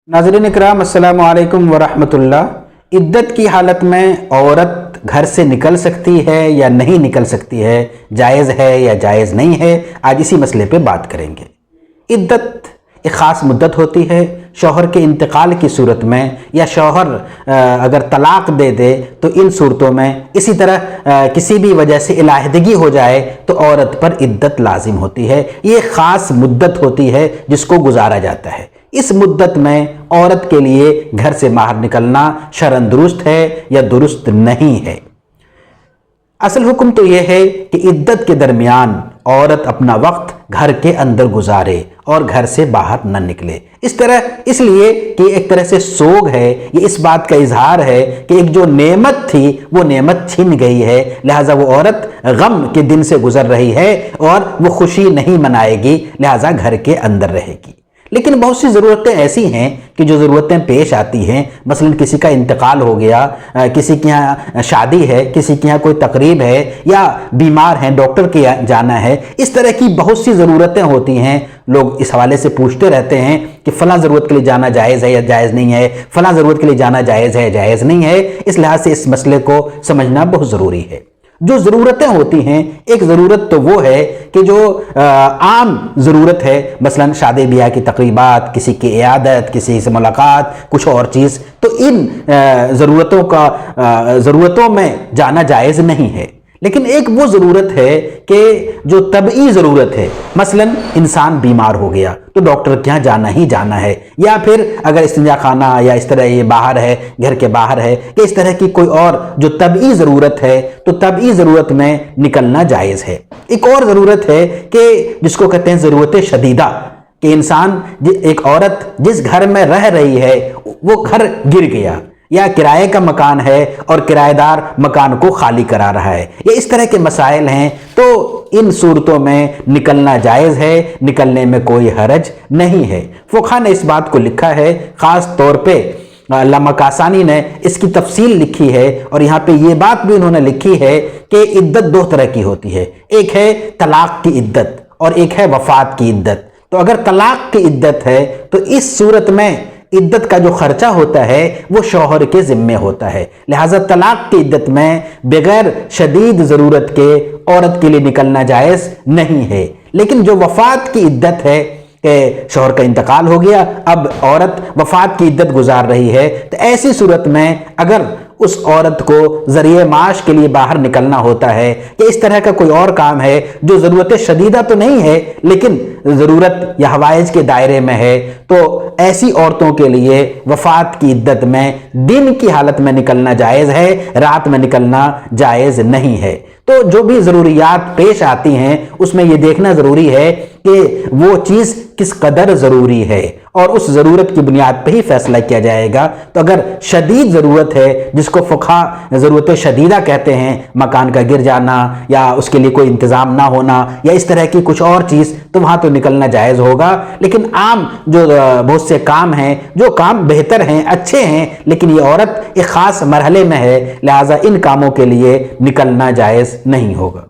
नाज़रीन इकराम अस्सलामु अलैकुम वरहमतुल्लाह। इद्दत की हालत में औरत घर से निकल सकती है या नहीं निकल सकती है, जायज़ है या जायज़ नहीं है, आज इसी मसले पे बात करेंगे। इद्दत एक ख़ास मुद्दत होती है। शौहर के इंतकाल की सूरत में या शौहर अगर तलाक दे दे तो इन सूरतों में, इसी तरह किसी भी वजह से इलाहिदगी हो जाए तो औरत पर इद्दत लाजिम होती है। ये ख़ास मुद्दत होती है जिसको गुजारा जाता है। इस मुद्दत में औरत के लिए घर से बाहर निकलना शरअन दुरुस्त है या दुरुस्त नहीं है। असल हुक्म तो यह है कि इद्दत के दरमियान औरत अपना वक्त घर के अंदर गुजारे और घर से बाहर न निकले। इसलिए कि एक तरह से सोग है, ये इस बात का इजहार है कि एक जो नेमत थी वो नेमत छिन गई है, लिहाजा वो औरत गम के दिन से गुजर रही है और वो खुशी नहीं मनाएगी, लिहाजा घर के अंदर रहेगी। लेकिन बहुत सी ज़रूरतें ऐसी हैं कि जो ज़रूरतें पेश आती हैं, मसलन किसी का इंतकाल हो गया, किसी के यहाँ शादी है, किसी के यहाँ कोई तकरीब है, या बीमार हैं, डॉक्टर के यहाँ जाना है, इस तरह की बहुत सी ज़रूरतें होती हैं। लोग इस हवाले से पूछते रहते हैं कि फ़लाँ ज़रूरत के लिए जाना जायज़ है या जायज़ नहीं है, फ़लाँ ज़रूरत के लिए जाना जायज़ है जायज़ नहीं है। इस लिहाज से इस मसले को समझना बहुत ज़रूरी है। जो ज़रूरतें होती हैं, एक ज़रूरत तो वो है कि जो आम ज़रूरत है, मसलन शादी ब्याह की तकरीबात, किसी की इयादत, किसी से मुलाकात, कुछ और चीज़, तो इन ज़रूरतों में जाना जायज़ नहीं है। लेकिन एक वो ज़रूरत है कि जो तबई ज़रूरत है, मसलन इंसान बीमार हो गया तो डॉक्टर के यहाँ जाना ही जाना है, या फिर अगर इस्तिंजा खाना या इस तरह ये बाहर है, घर के बाहर है, कि इस तरह की कोई और जो तबई ज़रूरत है, तो तबई ज़रूरत में निकलना जायज़ है। एक और ज़रूरत है कि जिसको कहते हैं ज़रूरत शदीदा, कि इंसान, एक औरत जिस घर में रह रही है वो घर गिर गया, या किराए का मकान है और किराएदार मकान को खाली करा रहा है, ये इस तरह के मसाइल हैं, तो इन सूरतों में निकलना जायज़ है, निकलने में कोई हरज नहीं है। फ़ुक़हा ने इस बात को लिखा है, ख़ास तौर पे अल्लामा कासानी ने इसकी तफसील लिखी है, और यहाँ पे ये बात भी उन्होंने लिखी है कि इद्दत दो तरह की होती है। एक है तलाक की इद्दत और एक है वफ़ात की इद्दत। तो अगर तलाक की इद्दत है तो इस सूरत में इद्दत का जो खर्चा होता है वो शौहर के ज़िम्मे होता है, लिहाजा तलाक की इद्दत में बगैर शदीद ज़रूरत के औरत के लिए निकलना जायज़ नहीं है। लेकिन जो वफ़ात की इद्दत है कि शौहर का इंतकाल हो गया, अब औरत वफ़ात की इद्दत गुजार रही है, तो ऐसी सूरत में अगर उस औरत को ज़रिए माश के लिए बाहर निकलना होता है, कि इस तरह का कोई और काम है जो ज़रूरत शदीदा तो नहीं है लेकिन ज़रूरत या हवाइज के दायरे में है, तो ऐसी औरतों के लिए वफ़ात की इद्दत में दिन की हालत में निकलना जायज़ है, रात में निकलना जायज़ नहीं है। तो जो भी ज़रूरियात पेश आती हैं उसमें यह देखना ज़रूरी है कि वो चीज़ किस कदर ज़रूरी है, और उस ज़रूरत की बुनियाद पर ही फैसला किया जाएगा। तो अगर शदीद ज़रूरत है, जिसको फ़ुक़हा ज़रूरत शदीदा कहते हैं, मकान का गिर जाना या उसके लिए कोई इंतज़ाम ना होना या इस तरह की कुछ और चीज़, तो वहाँ तो निकलना जायज़ होगा। लेकिन आम जो बहुत से काम हैं, जो काम बेहतर हैं, अच्छे हैं, लेकिन ये औरत एक ख़ास मरहले में है, लिहाजा इन कामों के लिए निकलना जायज़ नहीं होगा।